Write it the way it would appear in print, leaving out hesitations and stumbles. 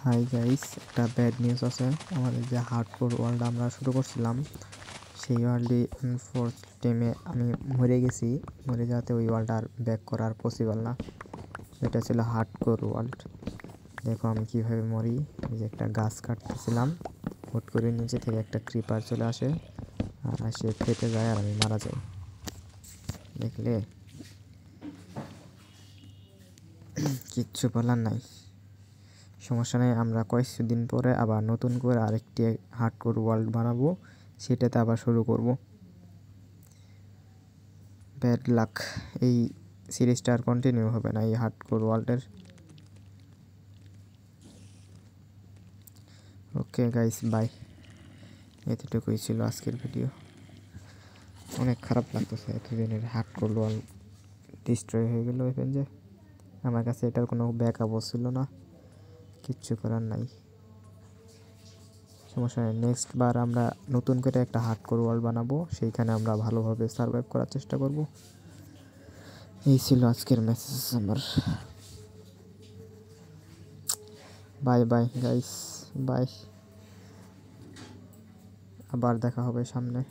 Hi guys, একটা bad news আছে। আমাদের যে হার্ডকোর ওয়ার্ল্ড আমরা শুরু করছিলাম, সেই ওয়ার্ল্ডে আনফরচুনেটলি আমি মরে গেছি। মরে যাওয়াতে ওই ওয়ার্ল্ড আর ব্যাক করার পসিবল না। এটা ছিল হার্ডকোর ওয়ার্ল্ড। দেখো আমি কীভাবে মরি। এই যে একটা গাছ কাটতেছিলাম, হুট করে নিচে থেকে একটা ক্রিপার চলে আসে আর সে ফেটে যায় আর আমি মারা যাই। দেখলে কিচ্ছু বলার নাই, সমস্যা নেই। আমরা কয়েকদিন পরে আবার নতুন করে আরেকটি হার্ডকোর ওয়ার্ল্ড বানাবো, সেটাতে আবার শুরু করব। ব্যাড লাক, এই সিরিজটা আর কন্টিনিউ হবে না এই হার্ডকোর ওয়ার্ল্ডের। Okay guys, bye. এতটুকুই ছিল আজকের ভিডিও। অনেক খারাপ লাগতেছে, এতদিনের হার্ডকোর ওয়ার্ল্ড ডিস্ট্রয় হয়ে গেল। যে আমার কাছে এটার কোনো ব্যাকআপও ছিল না, কিচ্ছু করার নাই। সমস্যা নেই, নেক্সট বার আমরা নতুন করে একটা হার্ডকোর ওয়ার্ল্ড বানাবো, সেইখানে আমরা ভালোভাবে সার্ভাইভ করার চেষ্টা করব। এই ছিল আজকের মেসেজ আমার। Bye bye guys, bye. আবার দেখা হবে সামনে।